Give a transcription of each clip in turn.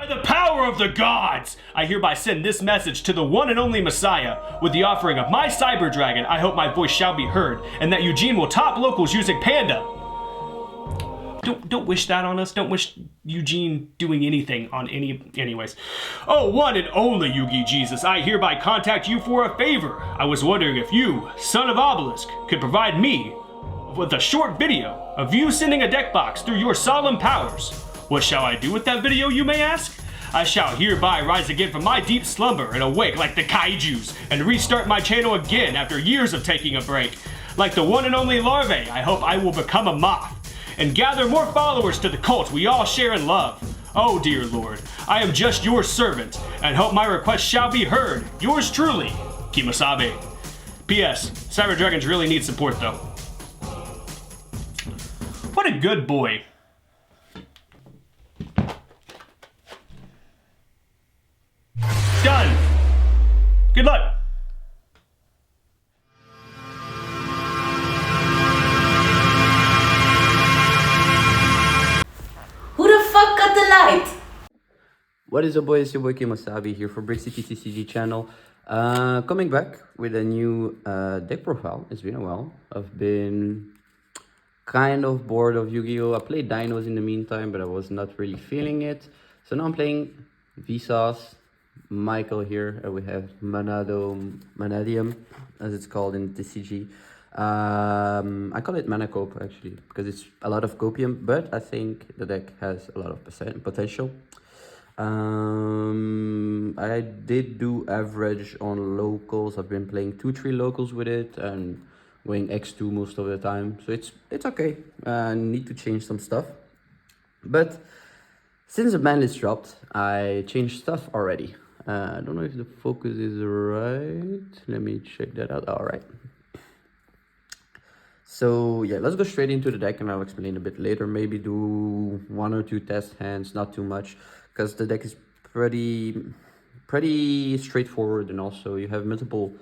By the power of the gods, I hereby send this message to the one and only Messiah. With the offering of my Cyber Dragon, I hope my voice shall be heard, and that Eugene will top locals using Panda. Don't wish that on us. Don't wish Eugene doing anything on anyways. Oh, one and only Yugi Jesus, I hereby contact you for a favor. I was wondering if you, son of Obelisk, could provide me with a short video of you sending a deck box through your solemn powers. What shall I do with that video, you may ask? I shall hereby rise again from my deep slumber and awake like the kaijus and restart my channel again after years of taking a break. Like the one and only larvae, I hope I will become a moth and gather more followers to the cult we all share and love. Oh dear Lord, I am just your servant and hope my request shall be heard. Yours truly, Kimosabe. P.S. Cyber Dragons really need support though. What a good boy. Done. Good luck. Who the fuck got the light? What is up, boys? It's your boy Kimosabe here for Brick City TCG channel. Coming back with a new deck profile. It's been a while. I've been kind of bored of Yu-Gi-Oh! I played Dinos in the meantime, but I was not really feeling it. So now I'm playing Vsauce, Michael here, and we have Manadium, as it's called in TCG. I call it MANNACOPE actually, because it's a lot of copium, but I think the deck has a lot of potential. I did do average on locals. I've been playing 2-3 locals with it and going X2 most of the time, so it's okay. I need to change some stuff, but since the ban list dropped, I changed stuff already. I don't know if the focus is right. Let me check that out. All right. So yeah, let's go straight into the deck and I'll explain a bit later. Maybe do 1 or 2 test hands, not too much, because the deck is pretty straightforward, and also you have multiple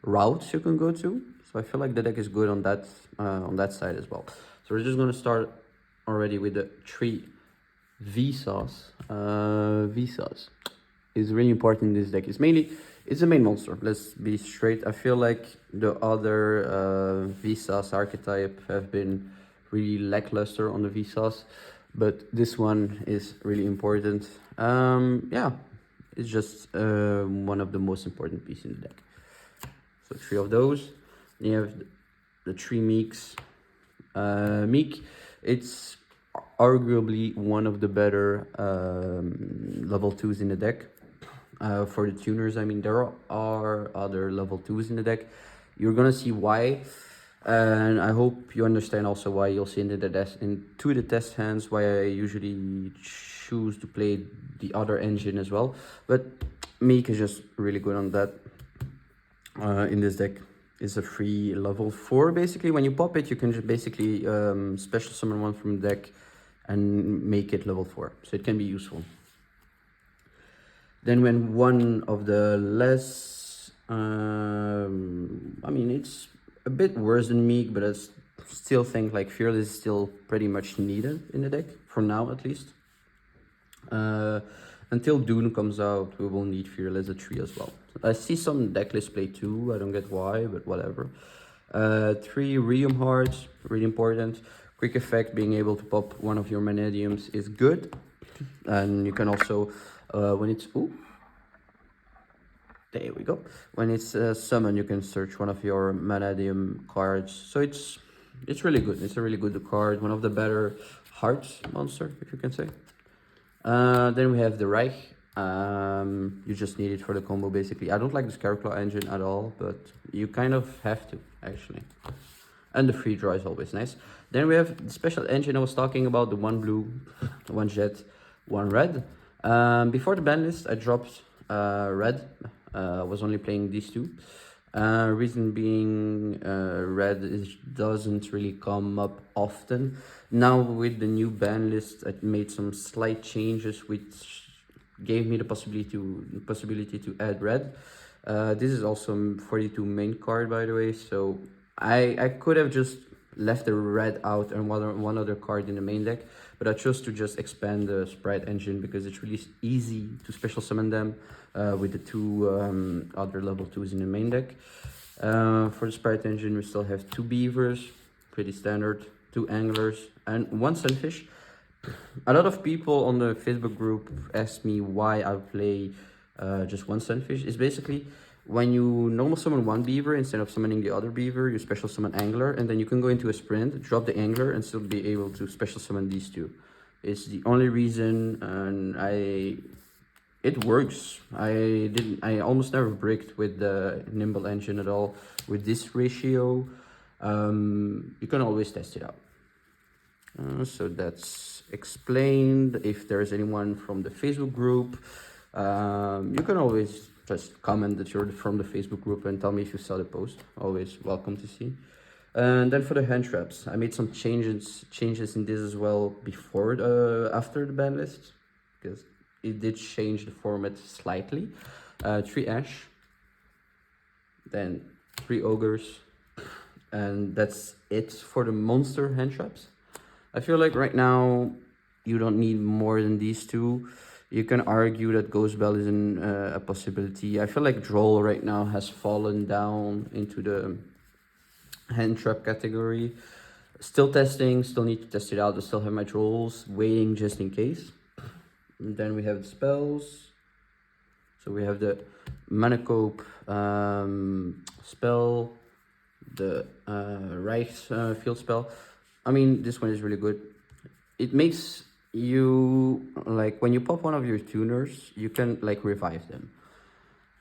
routes you can go to. So I feel like the deck is good on that side as well. So we're just gonna start already with the 3 Vsauce. Vsauce is really important in this deck. It's the main monster. Let's be straight. I feel like the other Vsauce archetype have been really lackluster on the Vsauce, but this one is really important. Yeah, it's just one of the most important pieces in the deck. So 3 of those. You have the 3 Meeks. Meek, it's arguably one of the better level 2s in the deck. For the tuners, I mean, there are other level 2s in the deck. You're gonna see why, and I hope you understand also why. You'll see into the test hands why I usually choose to play the other engine as well. But Meek is just really good on that. In this deck, it's a free level 4. Basically, when you pop it, you can just basically special summon one from the deck and make it level 4. So it can be useful. Then when one of the less, I mean, it's a bit worse than Meek, but I still think like Fearless is still pretty much needed in the deck, for now at least. Until Dune comes out, we will need Fearless at 3 as well. I see some deck lists play 2, I don't get why, but whatever. 3 Radium Hearts, really important. Quick effect, being able to pop one of your Manadiums is good. And you can also, when it's, ooh, there we go. When it's summon, you can search one of your Manadium cards. So it's really good. It's a really good card. One of the better hearts monster, if you can say. Then we have the Reich. You just need it for the combo, basically. I don't like the Scarecrow engine at all, but you kind of have to, actually. And the free draw is always nice. Then we have the special engine I was talking about, the 1 blue, 1 jet, 1 red. Before the ban list, I dropped red. I was only playing these 2. Reason being, red doesn't really come up often. Now with the new ban list, I made some slight changes which gave me the possibility to add red. This is also 42 main card, by the way, so I could have just left the red out and one other card in the main deck, but I chose to just expand the sprite engine because it's really easy to special summon them with the two other level 2s in the main deck. For the sprite engine, we still have 2 beavers, pretty standard, 2 anglers, and 1 sunfish. A lot of people on the Facebook group ask me why I play just 1 sunfish. It's basically when you normal summon 1 beaver instead of summoning the other beaver, you special summon angler, and then you can go into a sprint, drop the angler, and still be able to special summon these 2. It's the only reason, and it works. I almost never bricked with the nimble engine at all. With this ratio, you can always test it out. So that's explained. If there's anyone from the Facebook group, you can always just comment that you're from the Facebook group and tell me if you saw the post. Always welcome to see. And then for the hand traps, I made some changes in this as well before after the ban list, because it did change the format slightly. 3 ash, then 3 ogres, and that's it for the monster hand traps. I feel like right now you don't need more than these 2. You can argue that Ghost Bell isn't a possibility. I feel like Droll right now has fallen down into the hand trap category. Still testing, still need to test it out. I still have my Drolls waiting just in case. And then we have the spells. So we have the MANNACOPE spell, the Reich field spell. I mean, this one is really good. It makes you, like, when you pop one of your tuners, you can, like, revive them.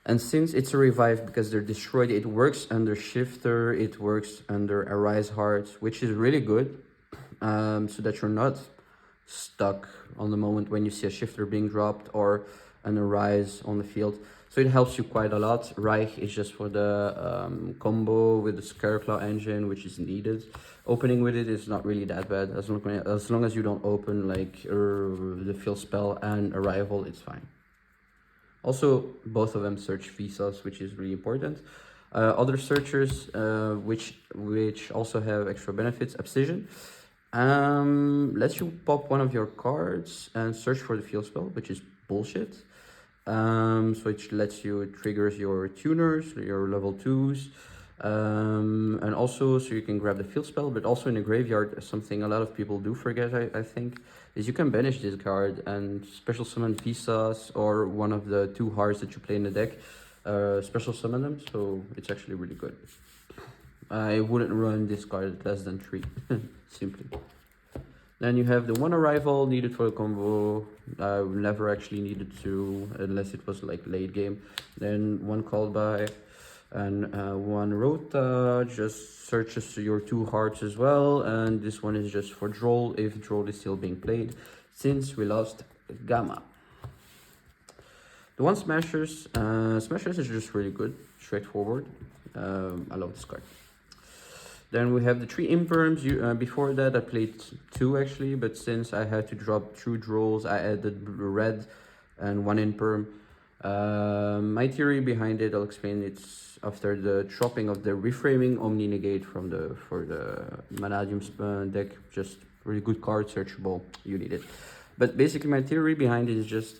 And since it's a revive because they're destroyed, it works under Shifter, it works under Arise Heart, which is really good. So that you're not stuck on the moment when you see a Shifter being dropped or an Arise on the field. So it helps you quite a lot. Reich is just for the combo with the Scareclaw engine, which is needed. Opening with it is not really that bad. As long as you don't open like the field spell and Arrival, it's fine. Also, both of them search Visas, which is really important. Other searchers, which also have extra benefits, Abscission. Lets you pop one of your cards and search for the field spell, which is bullshit. So it lets you triggers your tuners, your level 2s, and also so you can grab the field spell, but also in the graveyard, something a lot of people do forget, I think, is you can banish this card and special summon Visas or one of the 2 hearts that you play in the deck, special summon them, so it's actually really good. I wouldn't run this card at less than 3, simply. Then you have the 1 Arrival needed for the combo. I never actually needed to, unless it was like late game. Then 1 Called By and 1 Rota, just searches your 2 hearts as well. And this one is just for Droll, if Droll is still being played, since we lost Gamma. The 1 Smashers, Smashers is just really good, straightforward. I love this card. Then we have the 3 Imperms. Before that I played 2 actually, but since I had to drop 2 Drolls, I added red and 1 Imperm. My theory behind it, I'll explain. It's after the dropping of the Reframing Omni Negate for the Manadium deck. Just really good card, searchable, you need it. But basically my theory behind it is just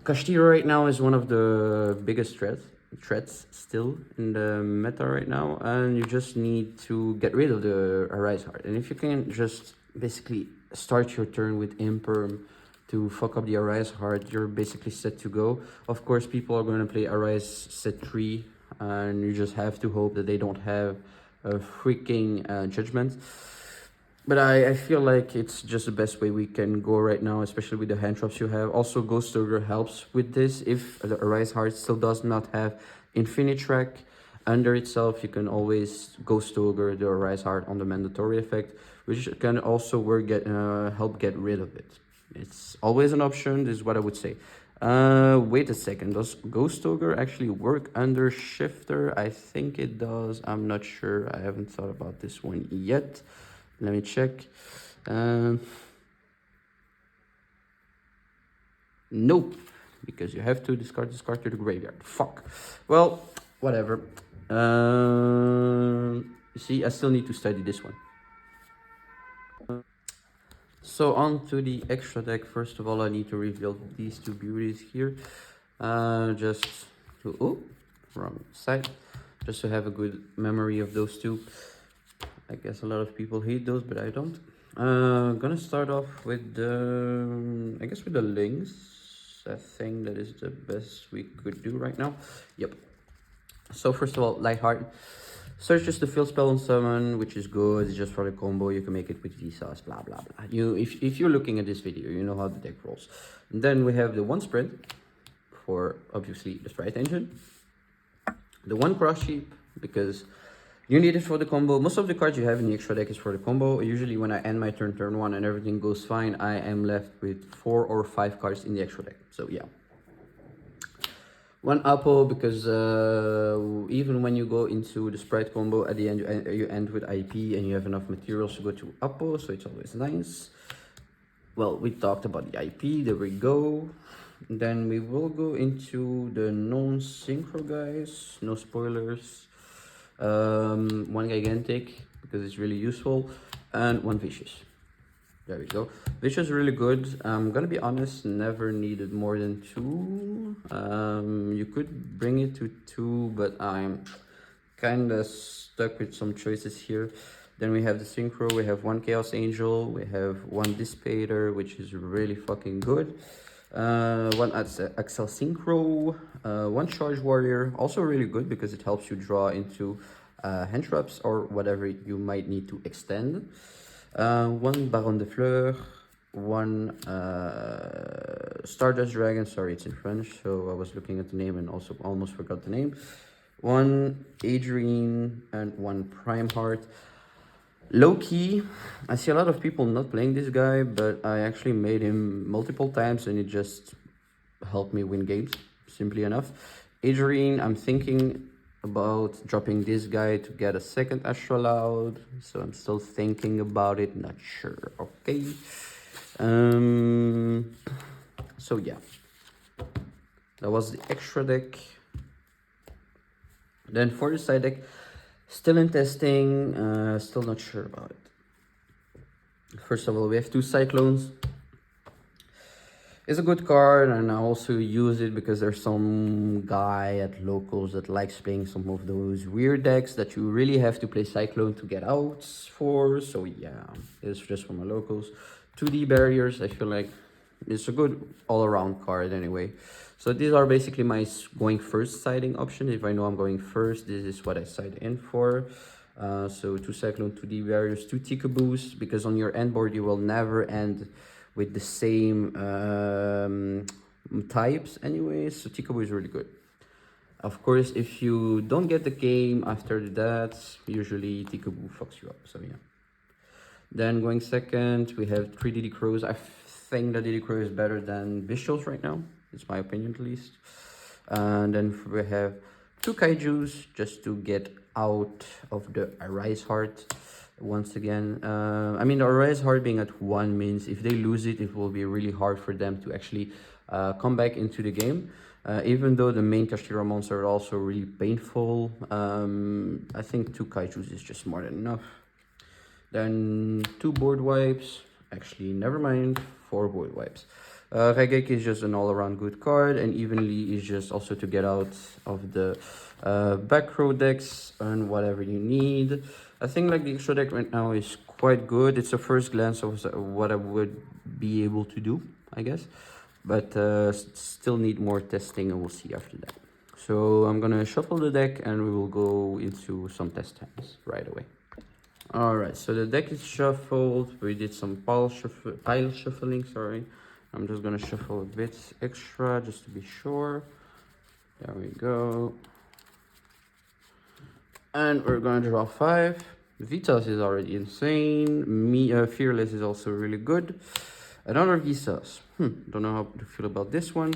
Kashtira right now is one of the biggest threats still in the meta right now, and you just need to get rid of the Arise Heart. And if you can just basically start your turn with Imperm to fuck up the Arise Heart, you're basically set to go. Of course, people are going to play Arise set 3, and you just have to hope that they don't have a freaking Judgment. But I feel like it's just the best way we can go right now, especially with the hand traps you have. Also, Ghost Ogre helps with this. If the Arise Heart still does not have Infinite Track under itself, you can always Ghost Ogre the Arise Heart on the mandatory effect, which can also help get rid of it. It's always an option, this is what I would say. Wait a second, does Ghost Ogre actually work under Shifter? I think it does, I'm not sure, I haven't thought about this one yet. Let me check. Nope, because you have to discard this card to the graveyard. Fuck. Well, whatever. See, I still need to study this one. So on to the extra deck. First of all, I need to reveal these two beauties here. Just to, oh, wrong side. Just to have a good memory of those two. I guess a lot of people hate those, but I don't. Gonna start off with the, I guess with the links. I think that is the best we could do right now. Yep. So first of all, Lightheart. Search just the field spell on summon, which is good. It's just for the combo. You can make it with Visas, blah blah blah. If you're looking at this video, you know how the deck rolls. And then we have the one sprint for obviously the Stride Engine. The one Cross Sheep because you need it for the combo. Most of the cards you have in the extra deck is for the combo. Usually when I end my turn 1 and everything goes fine, I am left with 4 or 5 cards in the extra deck. So yeah. One Apple because even when you go into the Sprite combo, at the end you end with IP and you have enough materials to go to Apple, so it's always nice. Well, we talked about the IP, there we go. Then we will go into the non-synchro guys, no spoilers. One Gigantic because it's really useful, and one Vicious. There we go. Vicious is really good. I'm gonna be honest, never needed more than 2. You could bring it to 2, but I'm kinda stuck with some choices here. Then we have the Synchro, we have one Chaos Angel, we have one Dissipator, which is really fucking good. One Axel Synchro, one Charge Warrior, also really good because it helps you draw into hand traps or whatever you might need to extend. One Baron de Fleur, one Stardust Dragon, sorry it's in French, so I was looking at the name and also almost forgot the name. One Adrian and one Prime Heart. Low-key, I see a lot of people not playing this guy, but I actually made him multiple times and it just helped me win games, simply enough. Adrian, I'm thinking about dropping this guy to get a second Astral Loud, so I'm still thinking about it, not sure, okay. So yeah, that was the extra deck. Then for the side deck, still in testing, still not sure about it. First of all, we have 2 Cyclones. It's a good card, and I also use it because there's some guy at locals that likes playing some of those weird decks that you really have to play Cyclone to get out for. So yeah, it's just for my locals. 2D barriers, I feel like it's a good all-around card anyway. So these are basically my going first siding option. If I know I'm going first, this is what I side in for. So 2 Cyclone, 2D barriers, 2 Tikaboos, because on your end board you will never end with the same types anyway, so Tikaboo is really good. Of course, if you don't get the game after that, usually Tikaboo fucks you up, so yeah. Then going second, we have 3 Diddy Crows. I think that Diddy Crow is better than Vicious right now. It's my opinion at least. And then we have 2 Kaijus just to get out of the Arise Heart. Once again, I mean, the Arise Heart being at 1 means if they lose it, it will be really hard for them to actually come back into the game. Even though the main Kashtira monster are also really painful, I think 2 Kaijus is just more than enough. Then 2 board wipes, actually never mind, 4 board wipes. Regeki is just an all-around good card, and Evenly is just also to get out of the back row decks and whatever you need. I think like the extra deck right now is quite good. It's a first glance of what I would be able to do, I guess. But still need more testing and we'll see after that. So I'm gonna shuffle the deck and we will go into some test hands right away. Alright, so the deck is shuffled. We did some pile shuffling, sorry. I'm just gonna shuffle a bit extra just to be sure. There we go. And we're gonna draw 5. Vitas is already insane. Fearless is also really good. Another Visas. Don't know how to feel about this one.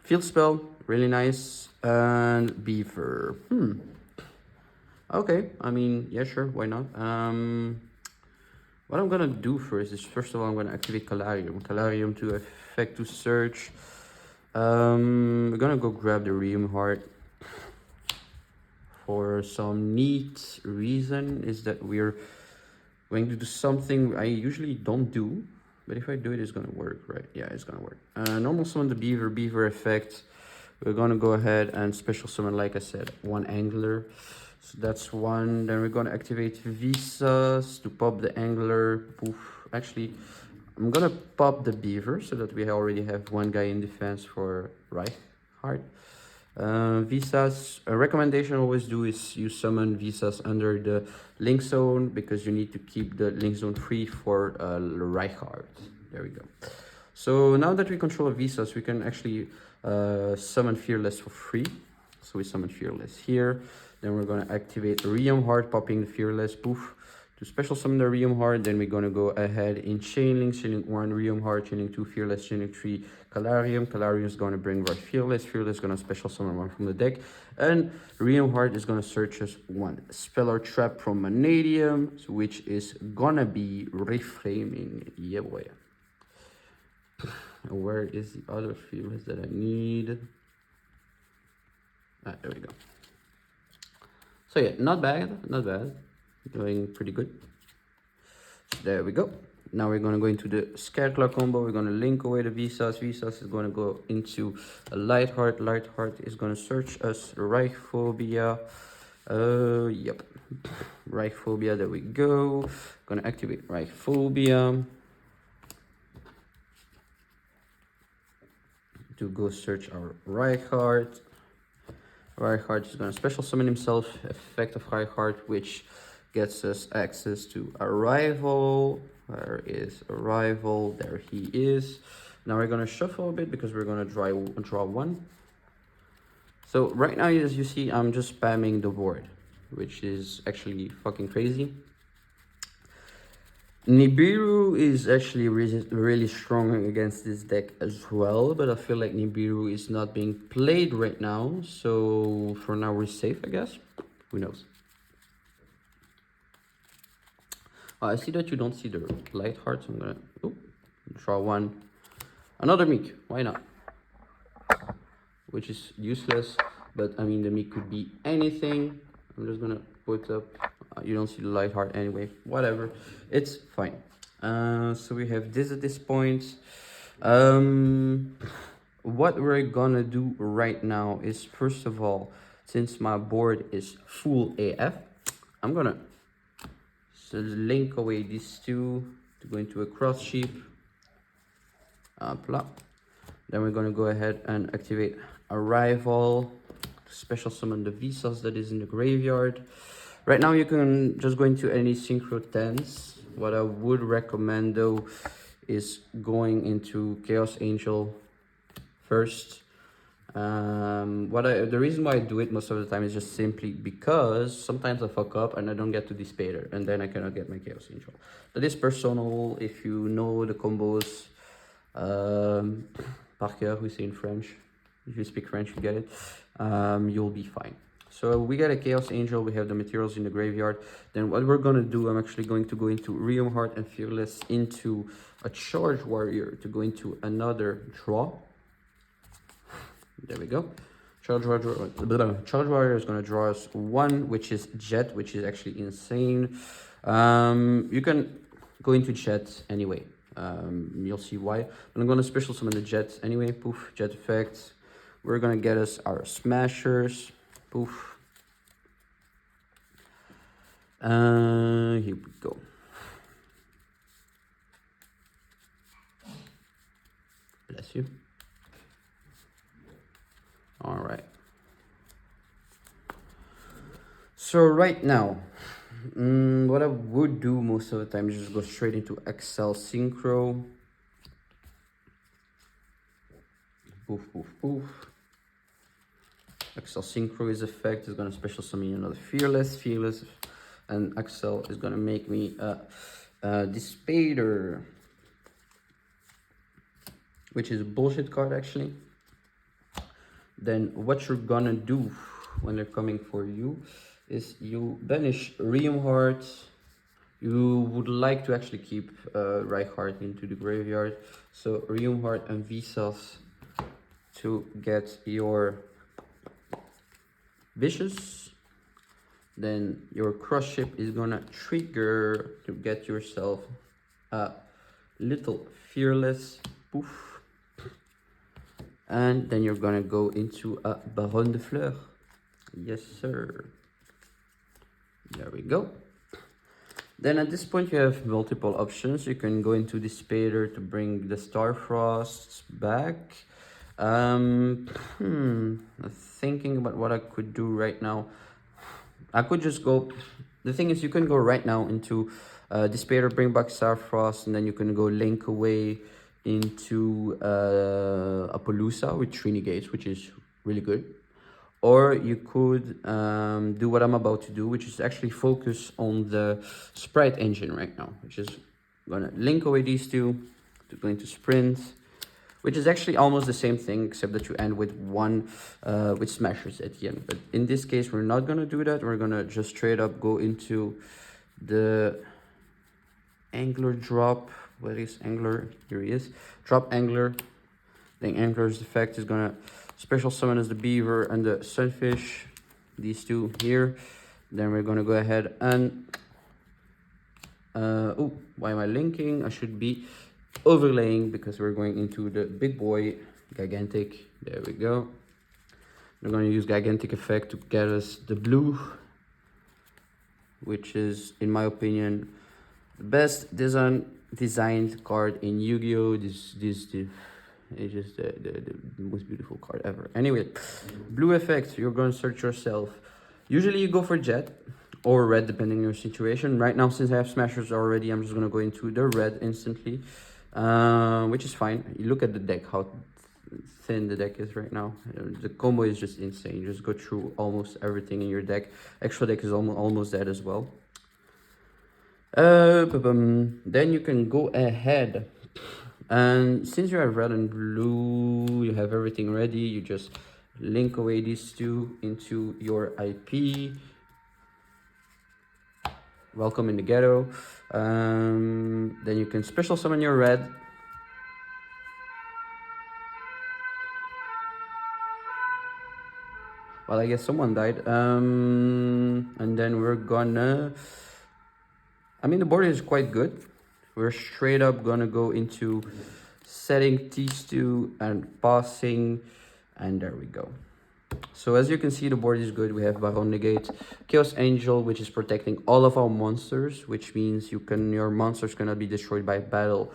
Field Spell, really nice. And Beaver. Okay, I mean, yeah, sure, why not? What I'm gonna do first is, first of all, I'm gonna activate Calarium. Calarium to effect to search. We're gonna go grab the Ream Heart. For some neat reason is that we're going to do something I usually don't do, But if I do it, it's gonna work, right? Yeah, it's gonna work. Normal summon the beaver effect. We're gonna go ahead and special summon, like I said, one angler. So that's one. Then we're gonna activate visas to pop the angler. Poof. Actually, I'm gonna pop the beaver so that we already have one guy in defense for Reinhardt. Visas, a recommendation I always do is you summon visas under the link zone because you need to keep the link zone free for Reinhardt. There we go. So now that we control visas, we can actually summon Fearless for free. So we summon Fearless here. Then we're going to activate Realm Heart, popping the Fearless, poof, to special summon the Realm Heart. Then we're going to go ahead in Chainlink, Chainlink 1, Realm Heart, Chainlink 2, Fearless, Chainlink 3, Calarium. Calarium is going to bring right Fearless. Fearless is going to special summon one from the deck. And Realm Heart is going to search us one Speller Trap from Manadium, which is going to be Reframing. Yeah, boy. Where is the other Fearless that I need? Ah, there we go. So yeah, not bad, not bad. Doing pretty good. So there we go. Now we're going to go into the Scareclaw combo. We're going to link away the Visas. Visas is going to go into a Lightheart. Lightheart is going to search us Reichphobia. Yep. Reichphobia, there we go. Going to activate Reichphobia to go search our Reinhardt. Reinhardt is going to special summon himself, effect of Reinhardt, which gets us access to Arrival. Where is Arrival? There he is. Now we're going to shuffle a bit because we're going to draw one. So right now, as you see, I'm just spamming the board, which is actually fucking crazy. Nibiru is actually really strong against this deck as well, but I feel like Nibiru is not being played right now, so for now we're safe, I guess. Who knows? I see that you don't see the Lightheart, so I'm gonna draw one. Another Meek, why not? Which is useless, but I mean the Meek could be anything. I'm just gonna put up. You don't see the Lightheart anyway. Whatever, it's fine. So we have this at this point. What we're gonna do right now is, first of all, since my board is full AF, I'm gonna link away these two to go into a cross sheep. Then we're gonna go ahead and activate Arrival to special summon the Visas that is in the graveyard. Right now you can just go into any Synchro 10s. What I would recommend though is going into Chaos Angel first. The reason why I do it most of the time is just simply because sometimes I fuck up and I don't get to Despader, and then I cannot get my Chaos Angel. That is personal. If you know the combos par cœur, we say in French. If you speak French, you get it. You'll be fine. So we got a Chaos Angel, we have the materials in the graveyard. Then what we're gonna do, I'm actually going to go into Realm Heart and Fearless into a Charge Warrior to go into another draw. There we go. Charge Warrior is gonna draw us one, which is Jet, which is actually insane. You can go into Jet anyway. You'll see why. But I'm gonna special summon the Jet anyway. Poof, Jet effect. We're gonna get us our Smashers. Poof. Here we go. Bless you. All right. So right now, what I would do most of the time is just go straight into Excel Synchro. Poof, poof, poof. Excel Synchro is effect is gonna special summon another Fearless, and Excel is gonna make me a Despader, which is a bullshit card actually. Then what you're gonna do when they're coming for you is you banish Realm Heart. You would like to actually keep Reinhardt into the graveyard, so Realm Heart and Visas to get your Vicious. Then your cross ship is gonna trigger to get yourself a little Fearless, poof. And then you're gonna go into a Baron de Fleur. Yes, sir. There we go. Then at this point you have multiple options. You can go into Despair to bring the Starfrosts back. Thinking about what I could do right now. I could just go, the thing is you can go right now into Despair, bring back Starfrost, and then you can go link away into Appaloosa with 3 negates, which is really good. Or you could do what I'm about to do, which is actually focus on the sprite engine right now, which is gonna link away these two to go into sprint, which is actually almost the same thing, except that you end with one with smashers at the end. But in this case, we're not gonna do that. We're gonna just straight up go into the angler drop. Where is angler? Here he is. Drop angler. Then angler's effect is gonna special summon as the beaver and the sunfish, these two here. Then we're gonna go ahead and oh, why am I linking? I should be overlaying because we're going into the big boy gigantic. There we go. We're gonna use gigantic effect to get us the blue, which is, in my opinion, the best designed card in Yu-Gi-Oh! It's just the most beautiful card ever. Anyway, blue effect, you're going to search yourself. Usually you go for jet or red, depending on your situation. Right now, since I have smashers already, I'm just going to go into the red instantly, which is fine. You look at the deck, how thin the deck is right now. The combo is just insane. You just go through almost everything in your deck. Extra deck is almost dead as well. Then you can go ahead. And since you have red and blue, you have everything ready, you just link away these two into your IP. Welcome in the ghetto. Then you can special summon your red. Well, I guess someone died. And then we're gonna... I mean, the board is quite good. We're straight up gonna go into setting these two and passing, and there we go. So as you can see, the board is good. We have Baron Negate, Chaos Angel, which is protecting all of our monsters, which means your monsters cannot be destroyed by battle.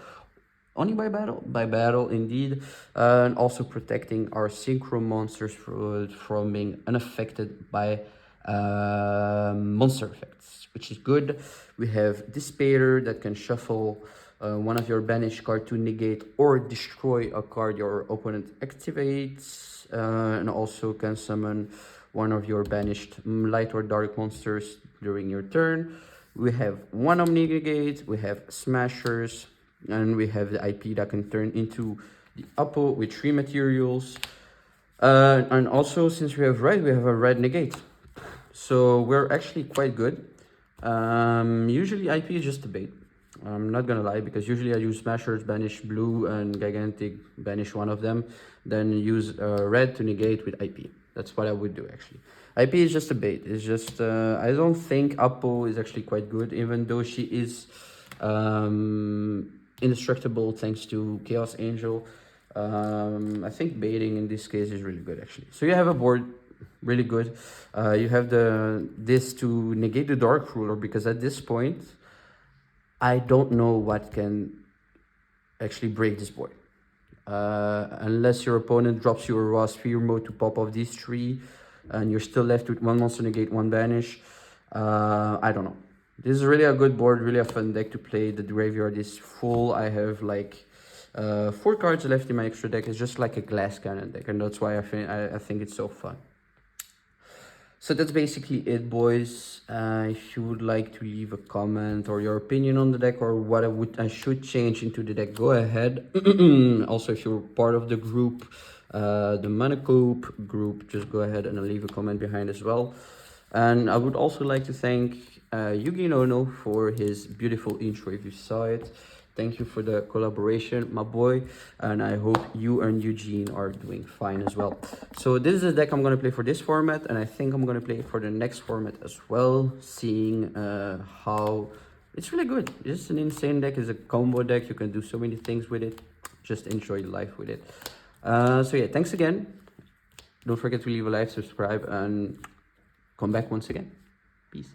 Only by battle? By battle, indeed. And also protecting our synchro monsters from being unaffected by monster effects, which is good. We have Despair that can shuffle one of your banished cards to negate or destroy a card your opponent activates, and also can summon one of your banished light or dark monsters during your turn. We have one Omnigate, we have Smashers, and we have the IP that can turn into the Apple with 3 materials. And also, since we have red, we have a red negate. So we're actually quite good. Usually IP is just a bait. I'm not gonna lie, because usually I use Smashers, banish blue, and Gigantic, banish one of them, then use red to negate with IP. That's what I would do actually. IP is just a bait. It's just, I don't think Apple is actually quite good, even though she is indestructible thanks to Chaos Angel. I think baiting in this case is really good actually. So you have a board really good. You have this to negate the Dark Ruler, because at this point I don't know what can actually break this board. Unless your opponent drops you a raw sphere mode to pop off these 3 and you're still left with 1 monster negate, 1 banish. I don't know. This is really a good board, really a fun deck to play. The graveyard is full. I have like 4 cards left in my extra deck. It's just like a glass cannon deck, and that's why I think it's so fun. So that's basically it, boys. If you would like to leave a comment or your opinion on the deck, or what I should change into the deck, go ahead. Also, if you're part of the group, the MANNACOPE group, just go ahead and leave a comment behind as well. And I would also like to thank YugiNoNo for his beautiful intro, if you saw it. Thank you for the collaboration, my boy, and I hope you and Eugene are doing fine as well. So this is the deck I'm going to play for this format, and I think I'm going to play it for the next format as well, seeing how it's really good. It's an insane deck. It's a combo deck. You can do so many things with it. Just enjoy life with it. So yeah, thanks again. Don't forget to leave a like, subscribe, and come back once again. Peace.